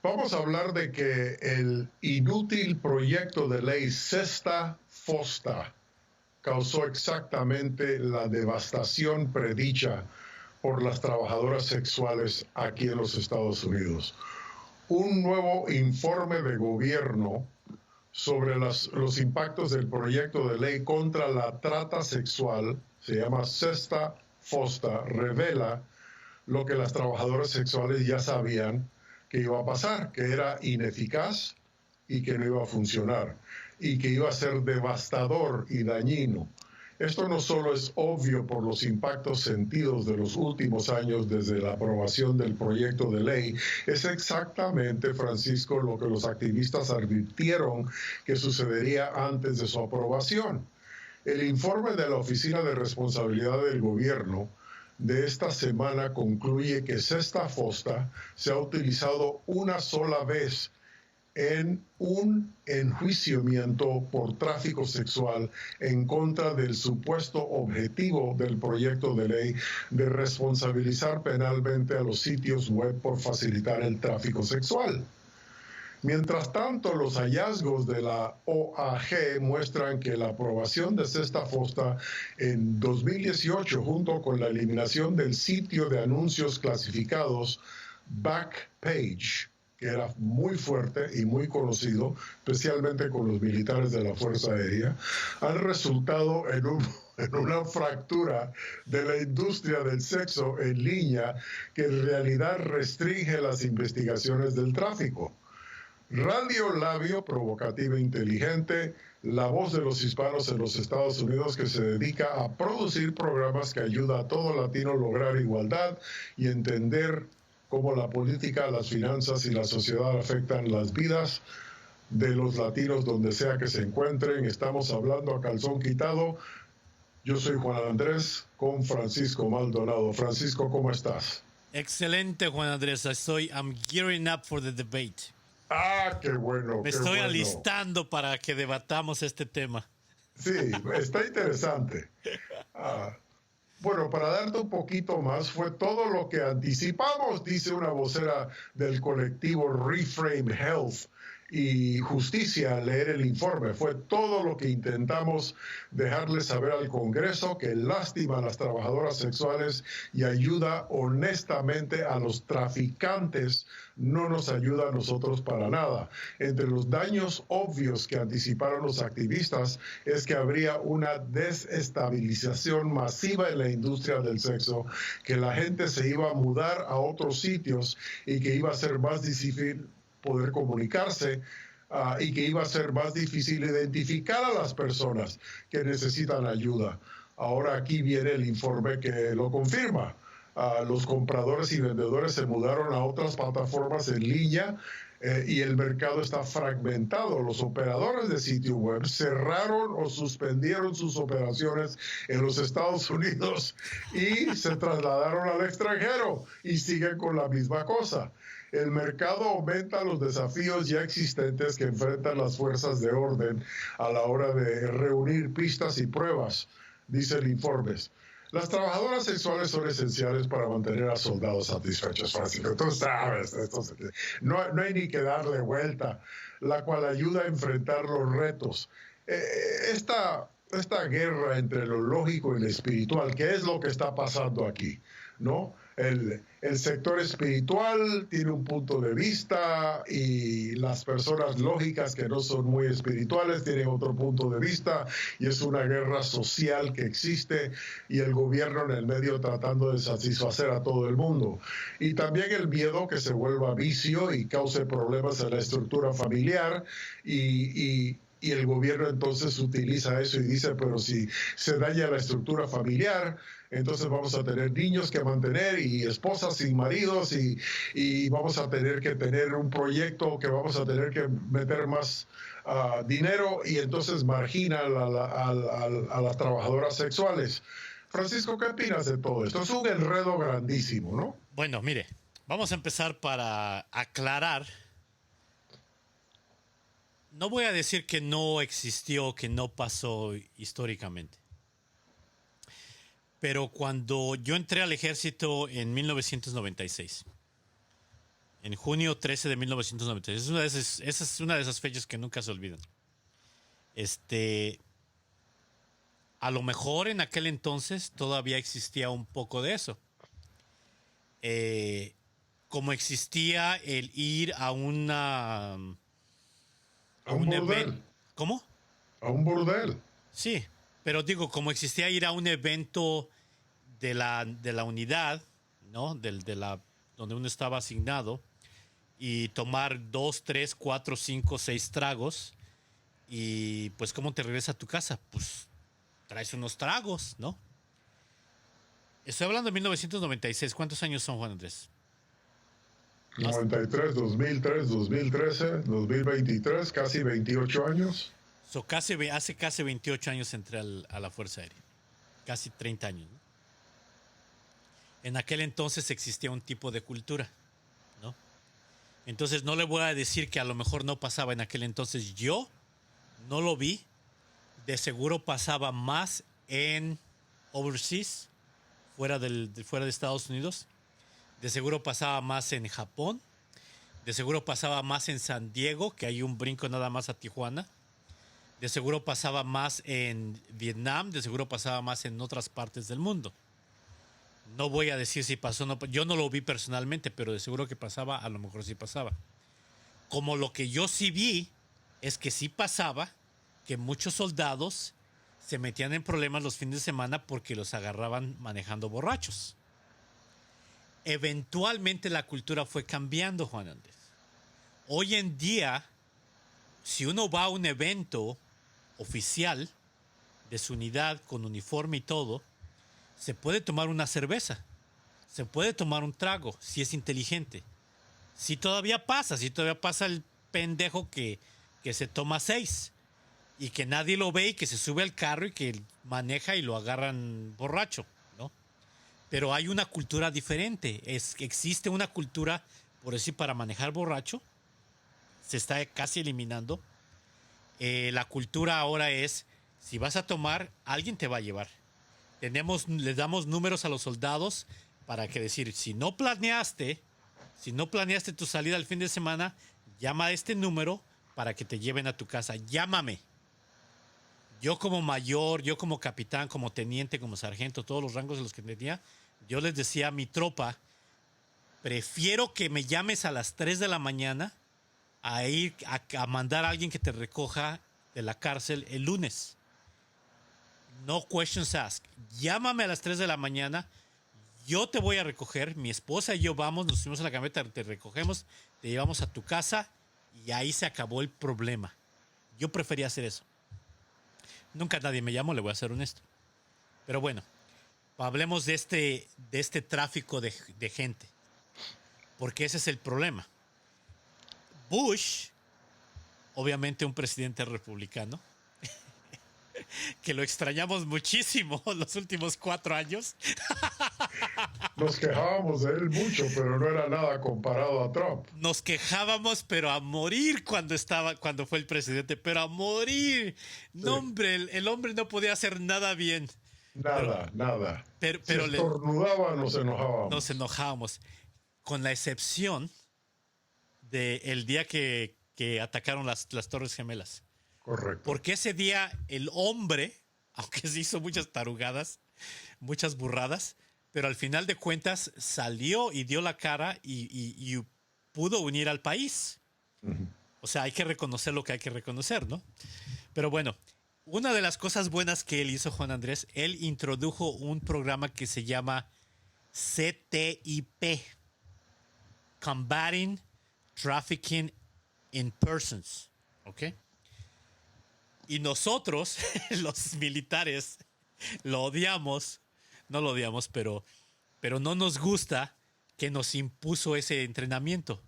Vamos a hablar de que el inútil proyecto de ley Sesta Fosta causó exactamente la devastación predicha por las trabajadoras sexuales aquí en los Estados Unidos. Un nuevo informe de gobierno sobre los impactos del proyecto de ley contra la trata sexual, se llama Sesta Fosta, revela lo que las trabajadoras sexuales ya sabían que iba a pasar, que era ineficaz y que no iba a funcionar y que iba a ser devastador y dañino. Esto no solo es obvio por los impactos sentidos de los últimos años desde la aprobación del proyecto de ley, es exactamente, Francisco, lo que los activistas advirtieron que sucedería antes de su aprobación. El informe de la Oficina de Responsabilidad del Gobierno de esta semana concluye que Sesta Fosta se ha utilizado una sola vez en un enjuiciamiento por tráfico sexual en contra del supuesto objetivo del proyecto de ley de responsabilizar penalmente a los sitios web por facilitar el tráfico sexual. Mientras tanto, los hallazgos de la OAG muestran que la aprobación de Sesta Fosta en 2018, junto con la eliminación del sitio de anuncios clasificados Backpage, que era muy fuerte y muy conocido, especialmente con los militares de la Fuerza Aérea, han resultado en una fractura de la industria del sexo en línea que en realidad restringe las investigaciones del tráfico. Radio Labio, provocativa e inteligente, la voz de los hispanos en los Estados Unidos que se dedica a producir programas que ayuda a todo latino a lograr igualdad y entender cómo la política, las finanzas y la sociedad afectan las vidas de los latinos donde sea que se encuentren. Estamos hablando a calzón quitado. Yo soy Juan Andrés con Francisco Maldonado. Francisco, ¿cómo estás? Excelente, Juan Andrés. I'm gearing up for the debate. Ah, qué bueno, Me qué estoy bueno. alistando para que debatamos este tema. Sí, está interesante. Bueno, para darte un poquito más, fue todo lo que anticipamos, dice una vocera del colectivo Reframe Health y Justicia al leer el informe. Fue todo lo que intentamos dejarle saber al Congreso, que lástima a las trabajadoras sexuales y ayuda honestamente a los traficantes, no nos ayuda a nosotros para nada. Entre los daños obvios que anticiparon los activistas es que habría una desestabilización masiva en la industria del sexo, que la gente se iba a mudar a otros sitios y que iba a ser más difícil poder comunicarse y que iba a ser más difícil identificar a las personas que necesitan ayuda. Ahora aquí viene el informe que lo confirma. Los compradores y vendedores se mudaron a otras plataformas en línea y el mercado está fragmentado. Los operadores de sitio web cerraron o suspendieron sus operaciones en los Estados Unidos y se trasladaron al extranjero y siguen con la misma cosa. El mercado aumenta los desafíos ya existentes que enfrentan las fuerzas de orden a la hora de reunir pistas y pruebas, dice el informe. Las trabajadoras sexuales son esenciales para mantener a soldados satisfechos, Francisco. Tú sabes, no hay ni que darle vuelta, la cual ayuda a enfrentar los retos. Esta guerra entre lo lógico y lo espiritual, ¿qué es lo que está pasando aquí? ¿No? El sector espiritual tiene un punto de vista y las personas lógicas que no son muy espirituales tienen otro punto de vista y es una guerra social que existe y el gobierno en el medio tratando de satisfacer a todo el mundo. Y también el miedo que se vuelva vicio y cause problemas en la estructura familiar y el gobierno entonces utiliza eso y dice, pero si se daña la estructura familiar, entonces vamos a tener niños que mantener y esposas sin maridos y vamos a tener que tener un proyecto que vamos a tener que meter más dinero y entonces margina a las trabajadoras sexuales. Francisco, ¿qué opinas de todo esto? Es un enredo grandísimo, ¿no? Bueno, mire, vamos a empezar para aclarar. No voy a decir que no existió, que no pasó históricamente. Pero cuando yo entré al ejército en 1996, En junio 13 de 1996. Esa es una de esas fechas que nunca se olvidan. Este, a lo mejor en aquel entonces todavía existía un poco de eso. Eh, Como existía el ir A a un un evento. burdel. ¿Cómo? A un burdel. Sí, pero digo, como existía ir a un evento de la unidad, ¿no? Donde uno estaba asignado y tomar dos, tres, cuatro, cinco, seis tragos y pues ¿cómo te regresas a tu casa? Pues traes unos tragos, ¿no? Estoy hablando de 1996. ¿Cuántos años son, Juan Andrés? Más, 93, 2003, 2013, 2023, casi 28 años. hace casi 28 años entré a la Fuerza Aérea. Casi 30 años, ¿no? En aquel entonces existía un tipo de cultura, ¿no? Entonces no le voy a decir que a lo mejor no pasaba en aquel entonces. Yo no lo vi. De seguro pasaba más en overseas, fuera de Estados Unidos. De seguro pasaba más en Japón. De seguro pasaba más en San Diego, que hay un brinco nada más a Tijuana. De seguro pasaba más en Vietnam. De seguro pasaba más en otras partes del mundo. No voy a decir si pasó o no. Yo no lo vi personalmente, pero de seguro que pasaba, a lo mejor sí pasaba. Como lo que yo sí vi es que sí pasaba, que muchos soldados se metían en problemas los fines de semana porque los agarraban manejando borrachos. Eventualmente la cultura fue cambiando, Juan Andrés. Hoy en día, si uno va a un evento oficial de su unidad con uniforme y todo, se puede tomar una cerveza, se puede tomar un trago si es inteligente. Si todavía pasa el pendejo que se toma seis y que nadie lo ve y que se sube al carro y que maneja y lo agarran borracho, ¿no? Pero hay una cultura diferente. Existe una cultura, por decir, para manejar borracho. Se está casi eliminando. La cultura ahora es, si vas a tomar, alguien te va a llevar. Les damos números a los soldados para que decir, si no planeaste tu salida el fin de semana, llama a este número para que te lleven a tu casa. Llámame. Yo como mayor, yo como capitán, como teniente, como sargento, todos los rangos de los que tenía, yo les decía a mi tropa, prefiero que me llames a las 3 de la mañana a ir a mandar a alguien que te recoja de la cárcel el lunes. No questions asked. Llámame a las 3 de la mañana. Yo te voy a recoger. Mi esposa y yo vamos, nos subimos a la camioneta, te recogemos, te llevamos a tu casa y ahí se acabó el problema. Yo prefería hacer eso. Nunca nadie me llamó, le voy a ser honesto. Pero bueno, hablemos de este tráfico de gente. Porque ese es el problema. Bush, obviamente un presidente republicano, que lo extrañamos muchísimo los últimos 4 años. Nos quejábamos de él mucho, pero no era nada comparado a Trump. Nos quejábamos, pero a morir cuando fue el presidente, pero a morir. No, Sí. hombre, el hombre no podía hacer nada bien. Nada. Pero, Si pero estornudaba, nos enojábamos. nos enojábamos. Con la excepción del día que atacaron las Torres Gemelas. Correcto. Porque ese día el hombre, aunque se hizo muchas tarugadas, muchas burradas, pero al final de cuentas salió y dio la cara y pudo unir al país. O sea, hay que reconocer lo que hay que reconocer, ¿no? Pero bueno, una de las cosas buenas que él hizo, Juan Andrés, él introdujo un programa que se llama CTIP, Combating Trafficking in Persons, ¿ok? Y nosotros, los militares, lo odiamos, no lo odiamos, pero no nos gusta que nos impuso ese entrenamiento,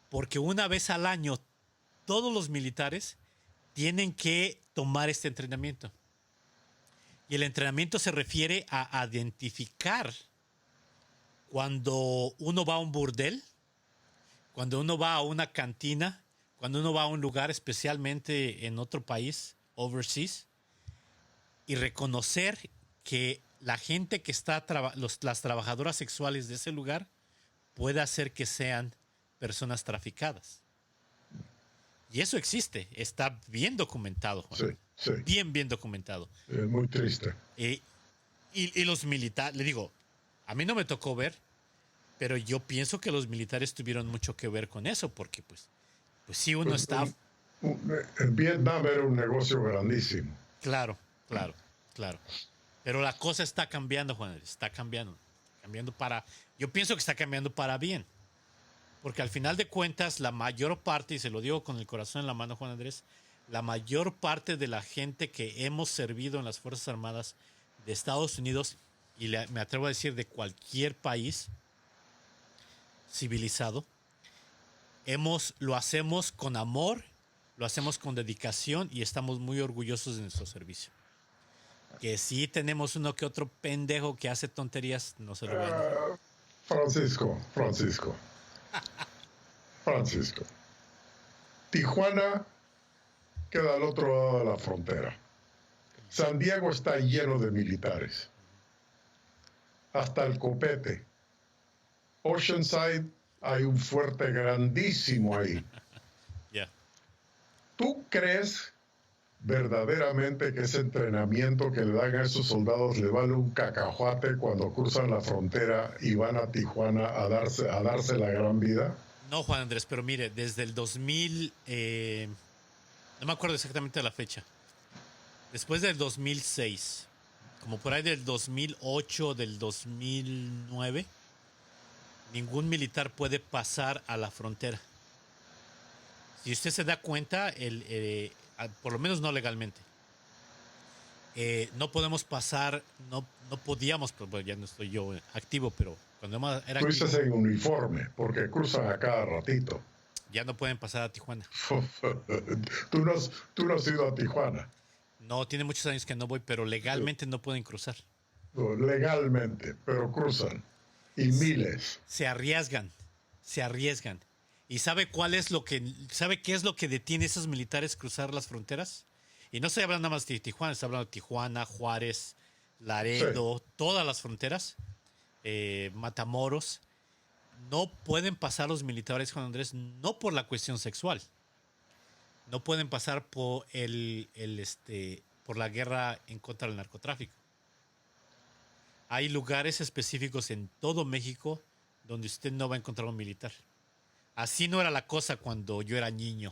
porque una vez al año todos los militares tienen que tomar este entrenamiento. Y el entrenamiento se refiere a identificar cuando uno va a un burdel, cuando uno va a una cantina, cuando uno va a un lugar, especialmente en otro país, overseas, y reconocer que la gente que está, las trabajadoras sexuales de ese lugar puede hacer que sean personas traficadas. Y eso existe, está bien documentado, Juan. Sí, sí. Bien documentado. Es muy triste. Y los militares, le digo, a mí no me tocó ver, pero yo pienso que los militares tuvieron mucho que ver con eso, porque pues sí uno está... En Vietnam era un negocio grandísimo. Claro. Pero la cosa está cambiando, Juan Andrés, está cambiando. Yo pienso que está cambiando para bien. Porque al final de cuentas, la mayor parte, y se lo digo con el corazón en la mano, Juan Andrés, la mayor parte de la gente que hemos servido en las Fuerzas Armadas de Estados Unidos, y me atrevo a decir de cualquier país civilizado, lo hacemos con amor, lo hacemos con dedicación y estamos muy orgullosos de nuestro servicio. Que sí tenemos uno que otro pendejo que hace tonterías, no se lo voy a decir. Francisco. Tijuana queda al otro lado de la frontera. San Diego está lleno de militares. Hasta el copete. Oceanside hay un fuerte grandísimo ahí. Yeah. ¿Tú crees verdaderamente que ese entrenamiento que le dan a esos soldados le vale un cacahuate cuando cruzan la frontera y van a Tijuana a darse la gran vida? No, Juan Andrés, pero mire, desde el 2000, no me acuerdo exactamente de la fecha, después del 2006, como por ahí del 2008, del 2009, ningún militar puede pasar a la frontera. Si usted se da cuenta, por lo menos no legalmente, no podemos pasar, no podíamos, pues ya no estoy yo activo, pero cuando era Tú activo, dices en uniforme, porque cruzan a cada ratito. ya no pueden pasar a Tijuana. Tú no has ido a Tijuana. No, tiene muchos años que no voy, pero legalmente no pueden cruzar. No, legalmente, pero cruzan. Y miles. Se arriesgan. ¿Y sabe qué es lo que detiene a esos militares cruzar las fronteras? Y no estoy hablando nada más de Tijuana, estoy hablando de Tijuana, Juárez, Laredo, sí, todas las fronteras, Matamoros. No pueden pasar los militares, Juan Andrés, no por la cuestión sexual. No pueden pasar por por la guerra en contra del narcotráfico. Hay lugares específicos en todo México donde usted no va a encontrar un militar. Así no era la cosa cuando yo era niño.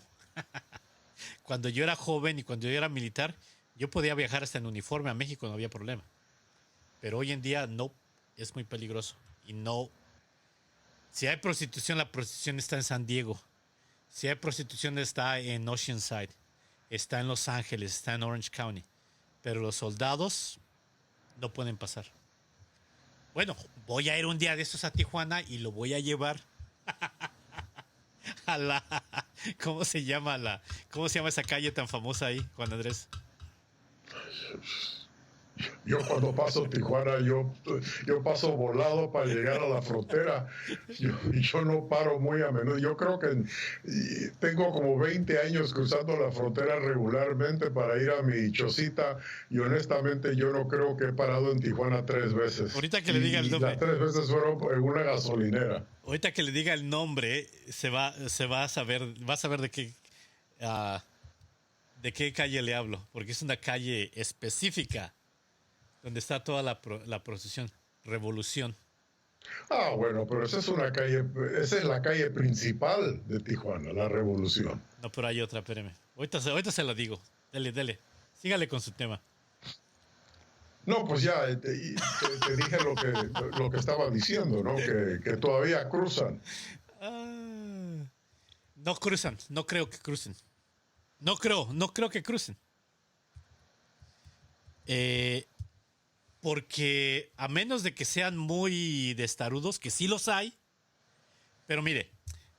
Cuando yo era joven y cuando yo era militar, yo podía viajar hasta en uniforme a México, no había problema. Pero hoy en día no, es muy peligroso. Y no, si hay prostitución, la prostitución está en San Diego. Si hay prostitución, está en Oceanside, está en Los Ángeles, está en Orange County. Pero los soldados no pueden pasar. Bueno, voy a ir un día de estos a Tijuana y lo voy a llevar a la... ¿Cómo se llama esa calle tan famosa ahí, Juan Andrés? Yo cuando paso Tijuana, yo paso volado para llegar a la frontera. Yo no paro muy a menudo. Yo creo que tengo como 20 años cruzando la frontera regularmente para ir a mi chocita y honestamente yo no creo que he parado en Tijuana 3 veces. Ahorita que le diga el nombre. Las 3 veces fueron en una gasolinera. Ahorita que le diga el nombre, va a saber de qué calle le hablo, porque es una calle específica donde está toda la procesión, Revolución. Ah, bueno, pero esa es la calle principal de Tijuana, la Revolución. No, pero hay otra, espéreme. Ahorita se lo digo. Dele. Sígale con su tema. No, pues ya te dije lo que estaba diciendo, ¿no? Que todavía cruzan. No cruzan, no creo que crucen. No creo que crucen. Porque a menos de que sean muy testarudos, que sí los hay. Pero mire,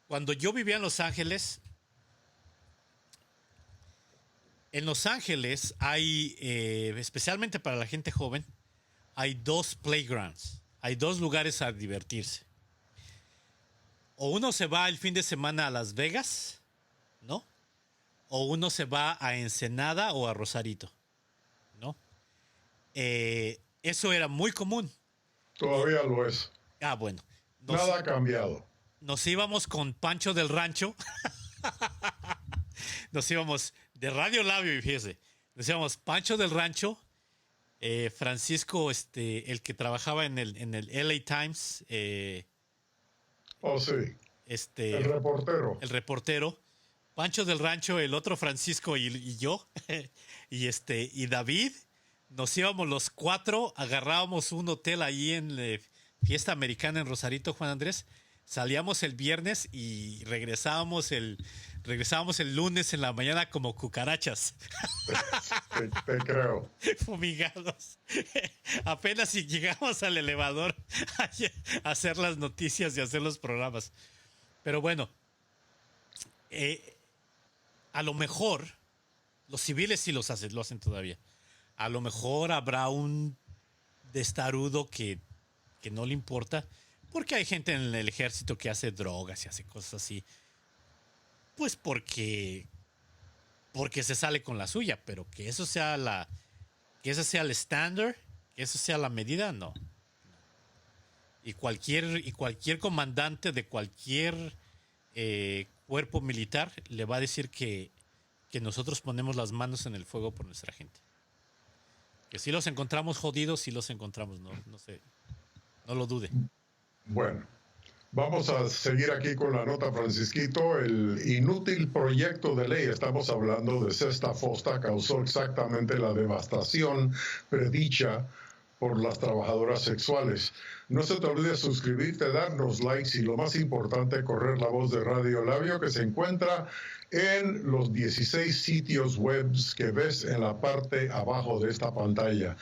cuando yo vivía en Los Ángeles hay, especialmente para la gente joven, hay 2 playgrounds. Hay 2 lugares a divertirse. O uno se va el fin de semana a Las Vegas, ¿no? O uno se va a Ensenada o a Rosarito, ¿no? Eso era muy común. Todavía lo es. Bueno. Nada ha cambiado. nos íbamos con Pancho del Rancho. Nos íbamos de Radio Labio, y fíjese. Nos íbamos Pancho del Rancho, Francisco, el que trabajaba en el LA Times. Oh, sí. El reportero. El reportero. Pancho del Rancho, el otro Francisco y yo. y David. Nos íbamos los cuatro, agarrábamos un hotel ahí en Fiesta Americana en Rosarito, Juan Andrés. Salíamos el viernes y regresábamos el lunes en la mañana como cucarachas. Te creo. Fumigados. Apenas si llegamos al elevador a hacer las noticias y hacer los programas. Pero bueno, a lo mejor los civiles sí lo hacen todavía. A lo mejor habrá un testarudo que no le importa, porque hay gente en el ejército que hace drogas y hace cosas así. Pues porque se sale con la suya, pero que eso sea el estándar, que eso sea la medida, no. Y cualquier comandante de cualquier cuerpo militar le va a decir que nosotros ponemos las manos en el fuego por nuestra gente. Que si los encontramos jodidos, si los encontramos, no sé, no lo dude. Bueno, vamos a seguir aquí con la nota, Francisquito. El inútil proyecto de ley, estamos hablando de Sesta Fosta, causó exactamente la devastación predicha por las trabajadoras sexuales. No se te olvide suscribirte, darnos likes y lo más importante, correr la voz de Radio Labio, que se encuentra en los 16 sitios web que ves en la parte abajo de esta pantalla.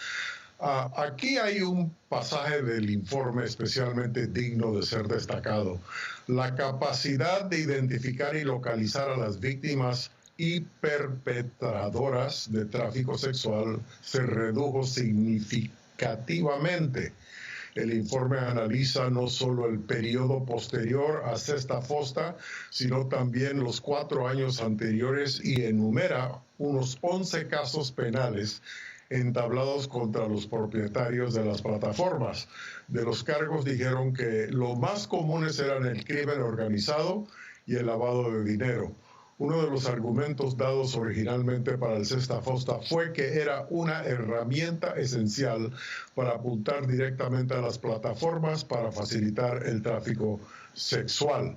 Aquí hay un pasaje del informe especialmente digno de ser destacado. La capacidad de identificar y localizar a las víctimas y perpetradoras de tráfico sexual se redujo significativamente. El informe analiza no solo el periodo posterior a Sesta Fosta, sino también los 4 años anteriores y enumera unos 11 casos penales entablados contra los propietarios de las plataformas. De los cargos dijeron que lo más comunes eran el crimen organizado y el lavado de dinero. Uno de los argumentos dados originalmente para el Sesta Fosta fue que era una herramienta esencial para apuntar directamente a las plataformas para facilitar el tráfico sexual.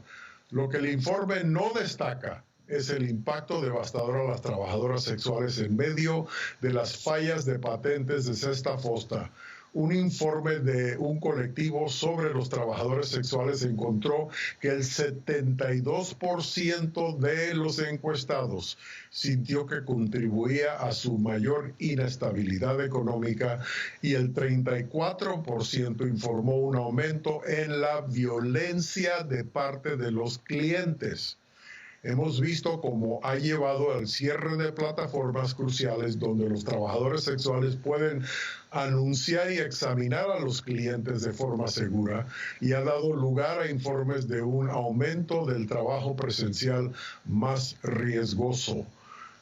Lo que el informe no destaca es el impacto devastador a las trabajadoras sexuales en medio de las fallas de patentes de Sesta Fosta. Un informe de un colectivo sobre los trabajadores sexuales encontró que el 72% de los encuestados sintió que contribuía a su mayor inestabilidad económica y el 34% informó un aumento en la violencia de parte de los clientes. Hemos visto cómo ha llevado al cierre de plataformas cruciales donde los trabajadores sexuales pueden anunciar y examinar a los clientes de forma segura y ha dado lugar a informes de un aumento del trabajo presencial más riesgoso.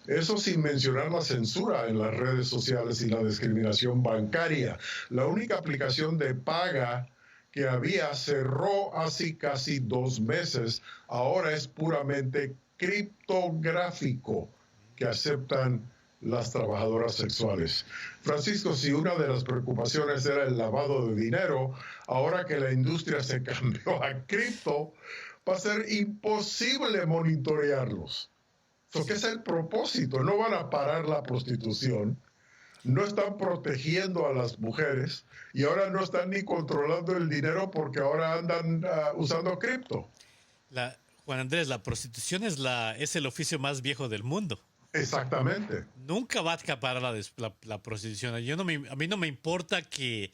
Eso sin mencionar la censura en las redes sociales y la discriminación bancaria. La única aplicación de paga que había cerró hace casi 2 meses, ahora es puramente criptográfico que aceptan las trabajadoras sexuales. Francisco, si una de las preocupaciones era el lavado de dinero, ahora que la industria se cambió a cripto, va a ser imposible monitorearlos. ¿Qué es el propósito? No van a parar la prostitución, no están protegiendo a las mujeres y ahora no están ni controlando el dinero porque ahora andan usando cripto. Juan Andrés, la prostitución es el oficio más viejo del mundo. Exactamente. Nunca va a acaparar la prostitución. A mí no me importa que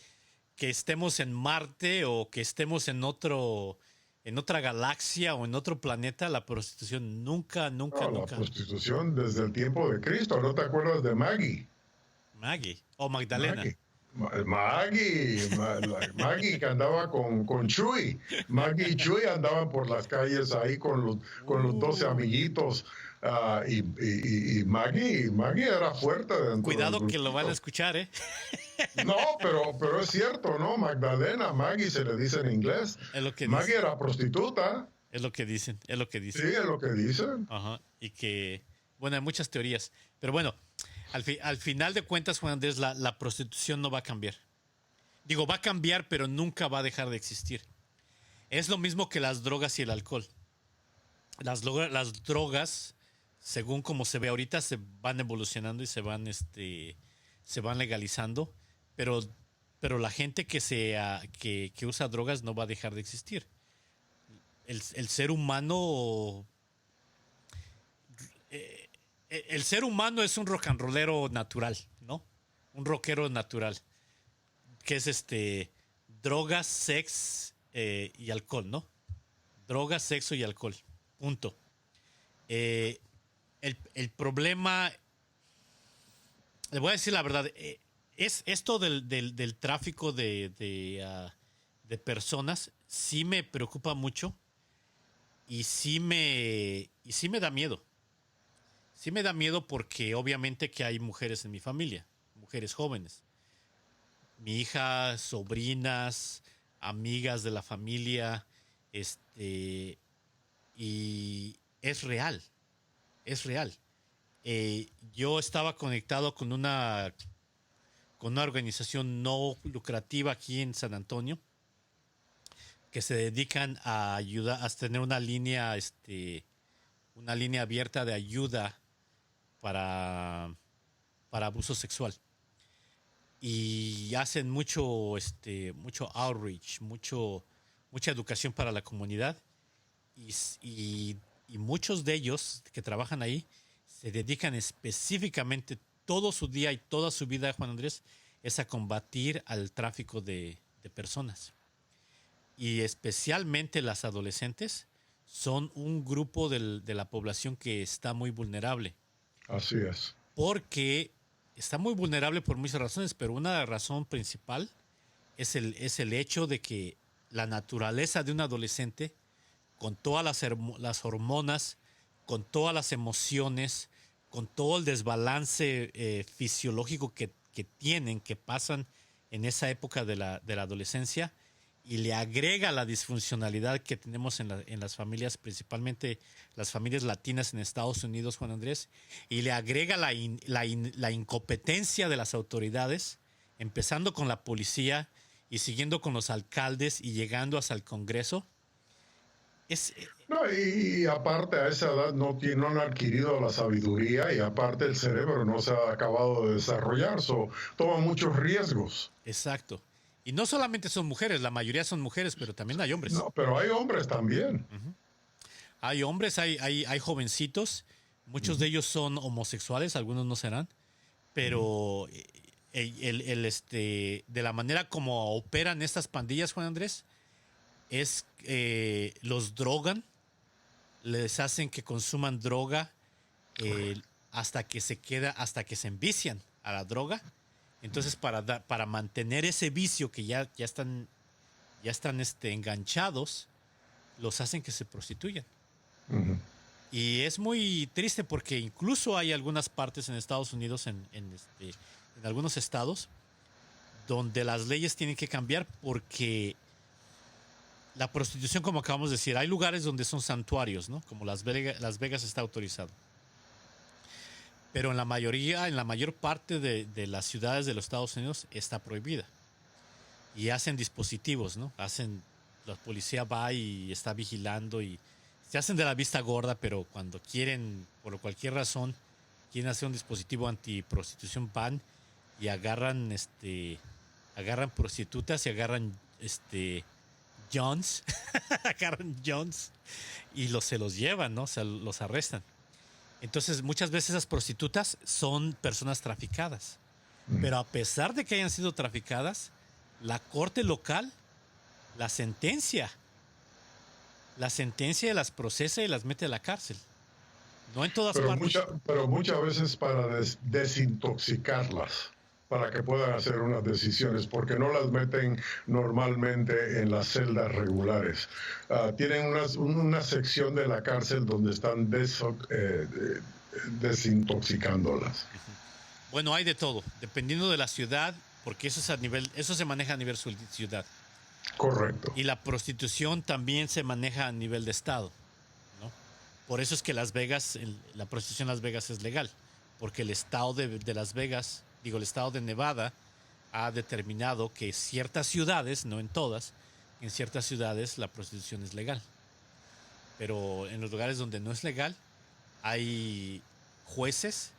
estemos en Marte o que estemos en otra galaxia o en otro planeta. La prostitución nunca. La prostitución desde el tiempo de Cristo. ¿No te acuerdas de Maggie? Maggie o Magdalena. Maggie que andaba con Chuy. Maggie y Chuy andaban por las calles ahí con los 12 amiguitos. Y Maggie era fuerte. Cuidado que lo van a escuchar, ¿eh? No, pero es cierto, ¿no? Magdalena, Maggie se le dice en inglés. Es lo que Maggie dice. era prostituta. Es lo que dicen, es lo que Sí, dicen. es lo que dicen. Ajá. Y que, bueno, hay muchas teorías. Pero bueno, al final de cuentas, Juan Andrés, la prostitución no va a cambiar. Digo, va a cambiar, pero nunca va a dejar de existir. Es lo mismo que las drogas y el alcohol. Las drogas, según como se ve ahorita, se van evolucionando y se van legalizando, pero, pero la gente que usa drogas no va a dejar de existir. El ser humano, el ser humano es un rock and rollero natural, ¿no? Un rockero natural, que es drogas, sex y alcohol, ¿no? Drogas, sexo y alcohol. Punto. Eh, el problema, le voy a decir la verdad, es esto del tráfico de personas, sí me preocupa mucho y sí me da miedo. Sí me da miedo porque obviamente que hay mujeres en mi familia, mujeres jóvenes. Mi hija, sobrinas, amigas de la familia, y es real, es real. Yo estaba conectado con una organización no lucrativa aquí en San Antonio que se dedican a ayudar a tener una línea abierta de ayuda para, para abuso sexual. Y hacen mucho outreach, mucha educación para la comunidad. Y, y muchos de ellos que trabajan ahí se dedican específicamente todo su día y toda su vida, Juan Andrés, es a combatir al tráfico de personas. Y especialmente las adolescentes son un grupo de la población que está muy vulnerable. Así es. Porque está muy vulnerable por muchas razones, pero una razón principal es el hecho de que la naturaleza de un adolescente, con todas las hormonas, con todas las emociones, con todo el desbalance fisiológico que tienen, que pasan en esa época de la adolescencia, y le agrega la disfuncionalidad que tenemos en las familias, principalmente las familias latinas en Estados Unidos, Juan Andrés, y le agrega la incompetencia de las autoridades, empezando con la policía y siguiendo con los alcaldes y llegando hasta el Congreso. No, y aparte a esa edad no han adquirido la sabiduría y aparte el cerebro no se ha acabado de desarrollar, toma muchos riesgos. Exacto. Y no solamente son mujeres, la mayoría son mujeres, pero también hay hombres. No, pero hay hombres también. Hay hombres, hay jovencitos, muchos de ellos son homosexuales, algunos no serán, pero de la manera como operan estas pandillas, Juan Andrés, es los drogan, les hacen que consuman droga hasta que se envician a la droga. Entonces, para mantener ese vicio que ya están enganchados, los hacen que se prostituyan. Y es muy triste porque incluso hay algunas partes en Estados Unidos, en algunos estados, donde las leyes tienen que cambiar porque la prostitución, como acabamos de decir, hay lugares donde son santuarios, ¿no? Como Las Vegas está autorizado. Pero en la mayor parte de las ciudades de los Estados Unidos está prohibida. Y hacen dispositivos, ¿no? La policía va y está vigilando y se hacen de la vista gorda, pero cuando quieren, por cualquier razón, quieren hacer un dispositivo antiprostitución, van y agarran prostitutas y agarran Johns, agarran Johns y se los llevan, ¿no? O sea, los arrestan. Entonces, muchas veces esas prostitutas son personas traficadas. Pero a pesar de que hayan sido traficadas, la corte local las sentencia y las procesa y las mete a la cárcel. No en todas partes. Pero muchas veces para desintoxicarlas, para que puedan hacer unas decisiones, porque no las meten normalmente en las celdas regulares. Tienen una sección de la cárcel donde están desintoxicándolas. Bueno, hay de todo, dependiendo de la ciudad, porque eso se maneja a nivel ciudad. Correcto. Y la prostitución también se maneja a nivel de estado, ¿no? Por eso es que Las Vegas, la prostitución en Las Vegas es legal, porque el estado de Las Vegas, digo, el estado de Nevada, ha determinado que ciertas ciudades, no en todas, en ciertas ciudades la prostitución es legal. Pero en los lugares donde no es legal, hay jueces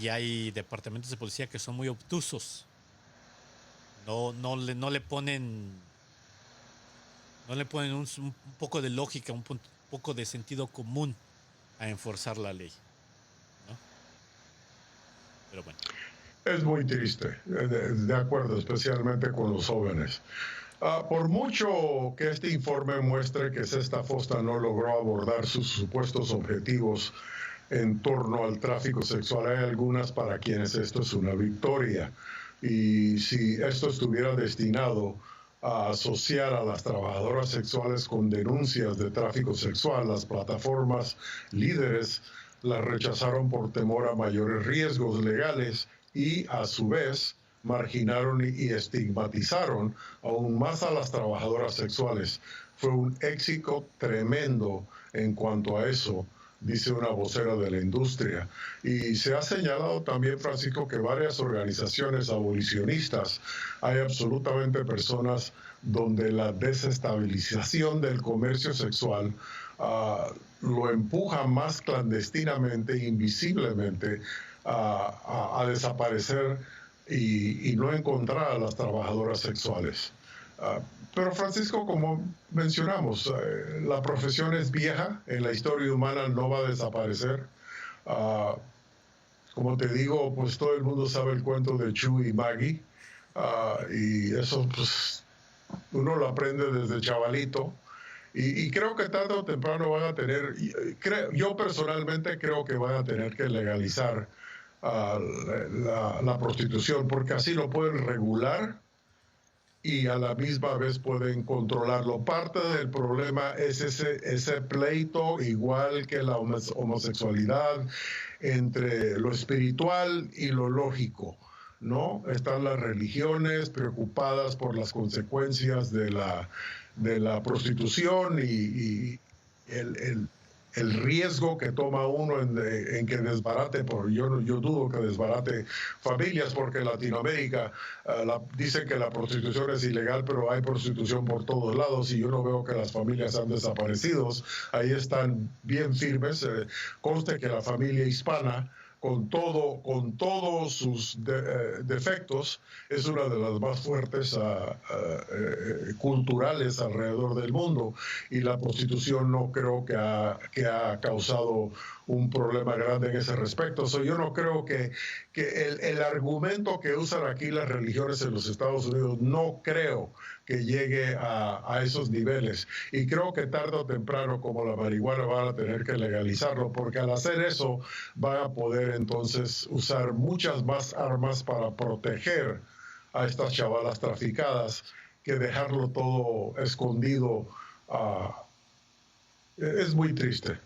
y hay departamentos de policía que son muy obtusos. No le ponen un poco de lógica, un poco de sentido común a enforzar la ley, ¿no? Pero bueno. Es muy triste, de acuerdo, especialmente con los jóvenes. Por mucho que este informe muestre que Sesta Fosta no logró abordar sus supuestos objetivos en torno al tráfico sexual, hay algunas para quienes esto es una victoria. Y si esto estuviera destinado a asociar a las trabajadoras sexuales con denuncias de tráfico sexual, las plataformas líderes las rechazaron por temor a mayores riesgos legales y, a su vez, marginaron y estigmatizaron aún más a las trabajadoras sexuales. Fue un éxito tremendo en cuanto a eso, dice una vocera de la industria. Y se ha señalado también, Francisco, que varias organizaciones abolicionistas, hay absolutamente personas donde la desestabilización del comercio sexual lo empuja más clandestinamente, invisiblemente, a desaparecer y no encontrar a las trabajadoras sexuales. Pero Francisco, como mencionamos, la profesión es vieja, en la historia humana no va a desaparecer. Como te digo, pues todo el mundo sabe el cuento de Chu y Maggie, y eso pues uno lo aprende desde chavalito. Y creo que tarde o temprano van a tener, yo personalmente creo que van a tener que legalizar la prostitución, porque así lo pueden regular y a la misma vez pueden controlarlo. Parte del problema es ese pleito, igual que la homosexualidad, entre lo espiritual y lo lógico, ¿no? Están las religiones preocupadas por las consecuencias de la prostitución y el riesgo que toma uno en que desbarate, yo dudo que desbarate familias, porque en Latinoamérica dicen que la prostitución es ilegal, pero hay prostitución por todos lados y yo no veo que las familias han desaparecido. Ahí están bien firmes. Conste que la familia hispana, con todos sus defectos, es una de las más fuertes culturales alrededor del mundo, y la prostitución no creo que ha causado un problema grande en ese respecto. Yo no creo que el argumento que usan aquí las religiones en los Estados Unidos, no creo que llegue a esos niveles. Y creo que tarde o temprano, como la marihuana, van a tener que legalizarlo, porque al hacer eso van a poder entonces usar muchas más armas para proteger a estas chavalas traficadas, que dejarlo todo escondido. Es muy triste.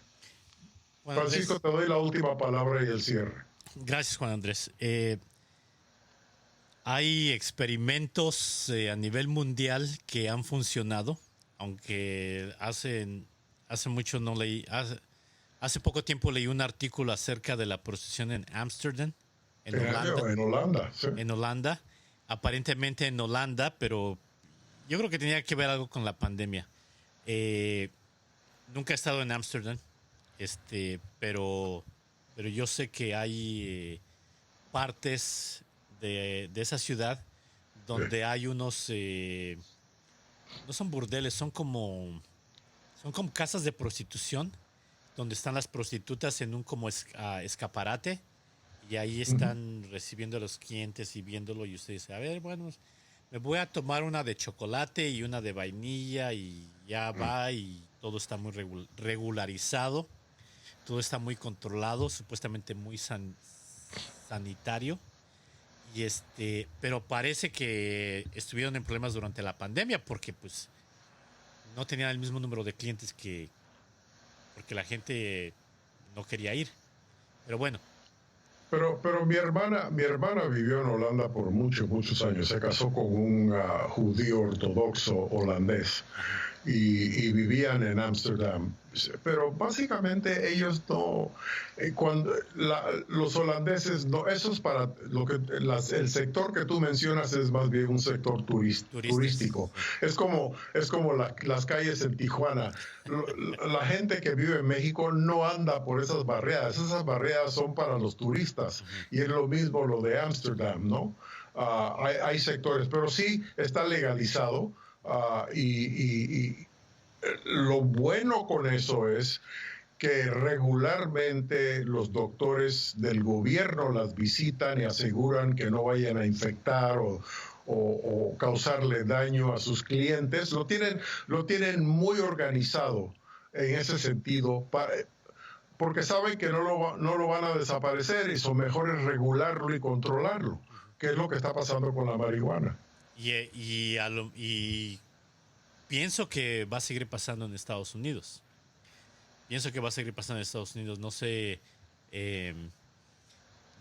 Bueno, Francisco, te doy la última palabra y el cierre. Gracias, Juan Andrés. Hay experimentos a nivel mundial que han funcionado, aunque hace mucho no leí. Hace poco tiempo leí un artículo acerca de la prostitución en Ámsterdam, en Holanda. En Holanda, sí. En Holanda, aparentemente en Holanda, pero yo creo que tenía que ver algo con la pandemia. Nunca he estado en Ámsterdam, pero yo sé que hay partes de esa ciudad donde hay unos, no son burdeles, son como casas de prostitución, donde están las prostitutas en un como escaparate, y ahí están recibiendo a los clientes y viéndolo, y usted dice, a ver, bueno, me voy a tomar una de chocolate y una de vainilla, y ya va, y todo está muy regularizado, todo está muy controlado, supuestamente muy sanitario. Y pero parece que estuvieron en problemas durante la pandemia, porque pues no tenían el mismo número de clientes, porque la gente no quería ir. Pero bueno, Pero mi hermana vivió en Holanda por muchos años. Se casó con un judío ortodoxo holandés Ajá. y vivían en Ámsterdam. Pero básicamente ellos no, cuando los holandeses no, eso es para lo que el sector que tú mencionas es más bien un sector Turistas, turístico. sí. Es como las calles en Tijuana. La gente que vive en México no anda por esas barreras son para los turistas Ujú. y es lo mismo lo de Ámsterdam, ¿no? Hay sectores, pero sí está legalizado. Y lo bueno con eso es que regularmente los doctores del gobierno las visitan y aseguran que no vayan a infectar o causarle daño a sus clientes. Lo tienen muy organizado en ese sentido, porque saben que no lo van a desaparecer y son mejores regularlo y controlarlo, Ujú. que es lo que está pasando con la marihuana. Y pienso que va a seguir pasando en Estados Unidos. Pienso que va a seguir pasando en Estados Unidos. Eh,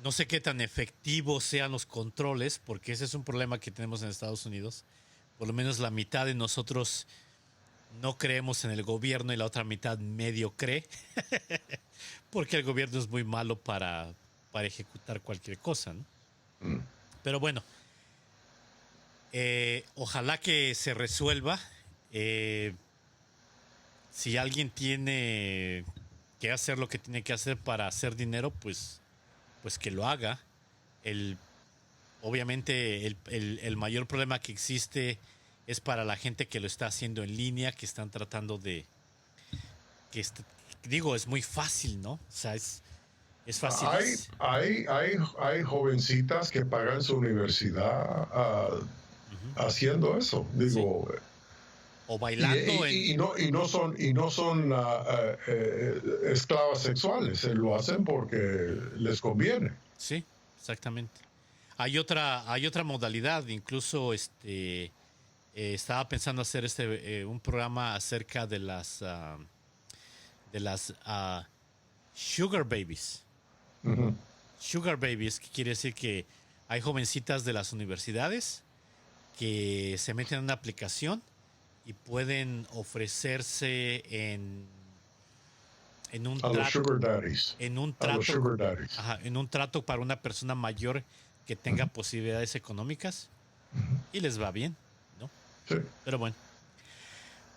no sé qué tan efectivos sean los controles, porque ese es un problema que tenemos en Estados Unidos. Por lo menos la mitad de nosotros no creemos en el gobierno y la otra mitad medio cree, porque el gobierno es muy malo para ejecutar cualquier cosa, ¿no? Mm. Pero bueno, ojalá que se resuelva. Eh, si alguien tiene que hacer lo que tiene que hacer para hacer dinero, pues que lo haga. El, obviamente el mayor problema que existe es para la gente que lo está haciendo en línea, que están tratando de... que digo, es muy fácil, ¿no? O sea, es fácil. Hay jovencitas que pagan su universidad Ujú. haciendo eso. Sí. Digo, O bailando en... y no son esclavas sexuales. Lo hacen porque les conviene. Sí, exactamente. Hay otra modalidad, incluso estaba pensando hacer un programa acerca de las sugar babies. Ujú. Sugar babies, que quiere decir que hay jovencitas de las universidades que se meten en una aplicación y pueden ofrecerse en un A los trato, sugar daddies. en un A los trato, sugar daddies. ajá, en un trato para una persona mayor que tenga Ujú. posibilidades económicas Ujú. y les va bien, ¿no? Sí. Pero bueno,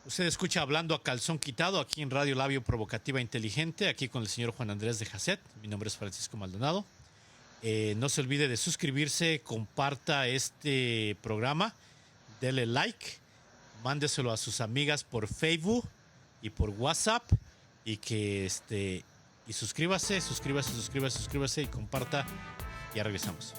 usted escucha Hablando a Calzón Quitado aquí en Radio Labio Provocativa Inteligente, aquí con el señor Juan Andrés de Jacet. Mi nombre es Francisco Maldonado. No se olvide de suscribirse, comparta este programa, dele like, mándeselo a sus amigas por Facebook y por WhatsApp y y suscríbase y comparta. Ya regresamos.